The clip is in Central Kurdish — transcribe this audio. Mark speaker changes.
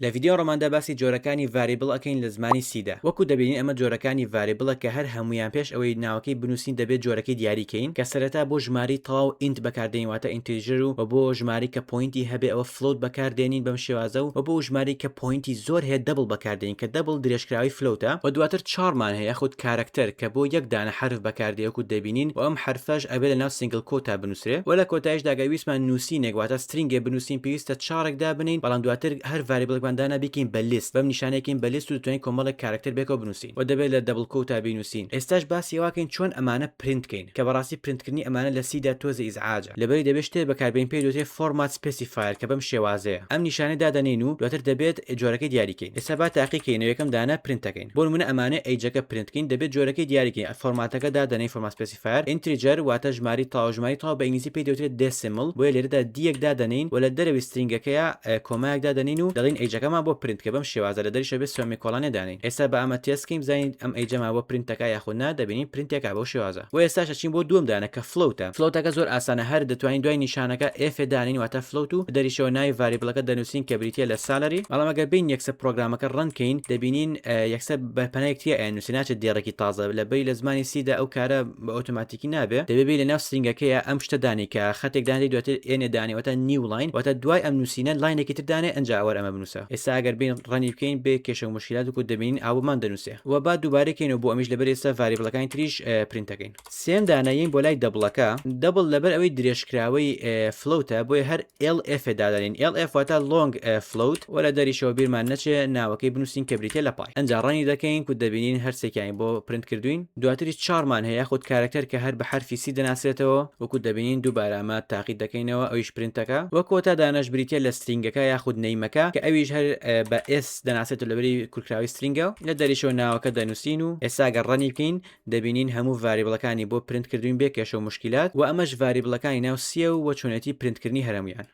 Speaker 1: لە ڤیدیۆ ڕۆماندا باسی جۆرەکانی ڤاریەبل ئەکەین لە زمانی سیدا وەکو دەبینین ئەمە جۆرەکانی ڤاریەبلە کە هەر هەمویان پێش ئەوەی ناوەکەی بنووسین دەبێت جۆرەکەی دیاریکەین کە سەرەتا بۆ ژماری تەواو ئینت بەکاردێنین واتە ئینتیجر و بۆ ژماری کە پۆینتی هەبێ ئەوە فلۆت بەکاردێنین بەم شێوازە و بۆ ژماری کە پۆینتی زۆر هەیە دەبڵ بەکاردێنین کە دەبڵ درێژکراوی فلۆتە و دواتر چارمان هەیە خود کارکتەر کە بۆ یەک دانە حرف بەکاردێ وەکو دەبینین و ئەم حرفەش ئەبێ لە ناو سینگل کۆتا بنووسرێ و لە کۆتایشدا ئەگەر ویستمان نووسینێک واتە سترینگێ بنووسین پێویستە چارێکدا بنین بەڵام دواتر هەر ڤاریەبڵێکماندانە بیکەین بە لیست بەم نیشانەیەکین بە لیست و دەتوانین کۆمەڵێک کارکتەر بێکەوە بنووسین و دەبێت لە دەبڵ کۆتا بینووسین ئێستاش باسی واکەین چۆن ئەمانە پرینتکەین کە بەڕاستی پرینتکردنی ئەمانە لە سیدا تۆزە ئیزعاجە لەبەری دەبێت شتێک بەکاربێنین پێی دەوترێت فۆرمات سپێسیفایر کە بەم شێوازەیە ئەم نیشانەی دادەنین و دواتر دەبێت جۆرەکەی دیاریکەین ئێستا با تاقیکەینەوە یەکەم دانە پرینتەکەین بۆ نمونە ئەمانە ئەیجەکە پرینتکەین دەبێت جۆرەکەی دیاریکەین فۆرماتەکە دادەنین فۆرمات سپێسیفایر ئینتریجەر واتە ژماری تەواو بە ئینگلیزی پێی دەوترێت دێسیمڵ بۆیە لێرەدا دیەک دادەنین و لە دەرەوی سترینگەکەیە کۆمایەک دادەنین و دەڵین ئەیجەکەمان بۆ پرینتکە بەم شێوازە لە دەریشە بێت سۆمی کۆڵانێ دانین ئێستا بە ئەمە تێسکەین بزانین ئەم ئەیجەما بۆ پرینتەکە یاخود نا دەبینین پرینتێکا بۆ شێوازە و ئێستاش ئەچین بۆ دووەم دانە کە فلۆتەکە زۆر ئاسانە هەر دەتوانین دوای نیشانەکە ئف دانین واتە فلۆت و دەریشەوە ناوی ڤاریەبڵەکە دەنووسین کە بریتیە لە سالەری بەڵام ئەگەر بین یەکسەر پرۆگرامەکە ڕەنکەین دەبینین یەکسەر بە پەنایەکتیە ئەنووسی ناچێت دێڕێکی تازە لەبەری لە زمانی سیدا ئەو کارە بە ئۆتۆماتیکی نابێت دەبێت لە ناو سترینگەکەیە ئەم شتە دانی کە خەتێک دانی دواتر ئێنێ دانی واتە نیو لاین واتە دوای ئەم نووسینە لاینێکی تر دانێ ئەنجا ئەوەر ئەمە بنووسە ئێستا ئەگەر بین ڕەنی بکەین بێ کێشە و مشکلات وکو دەبینین ئاومان دەنووسێ و بعد دووبارەکەینەوە بۆ ئەمیش لەبەر ئێستا ڤاریەبڵەکانی تریش پرینتەکەین سێم دانایین بۆ لای دەبڵەکە دەبڵ لەبەر ئەوەی درێژکراوەی فلۆتە بۆیە هەر LF دادانین LF واتە لۆنگ فلۆت و لە دەریشەوە بیرمان نەچێ ناوەکەی بنووسین کە بریتە لە پای ئەنجا ڕەنی دەکەین کو دەبینین هەرسێکیان بۆ پرینت کردوین دواتری چارمان هەیە خود کارکتەر کە هەر بە حرفی سی دەناسرێتەوە وەکو دەبینین دووبارە ئەمە تاقیید دەکەینەوە ئەویش پرینتەکە وە کۆتا دانەش بریتە لە سترینگەکە یاخود نەیمەکە کە ئەویش هەر بە S دەناسێت لەبەری کورکراوی سترینگە لە دەریشەوە ناوەکە دەنووسین و ئێستا ئەگەر ڕەنی بکەین دەبینین هەموو ڤاریەبڵەکانی بۆ پرینت کردوین بێ کێشە و مشکلات و ئەمەش ڤاریەبڵەکانی ناو سیە و چۆنێتی پرینتکردنی هەرمویان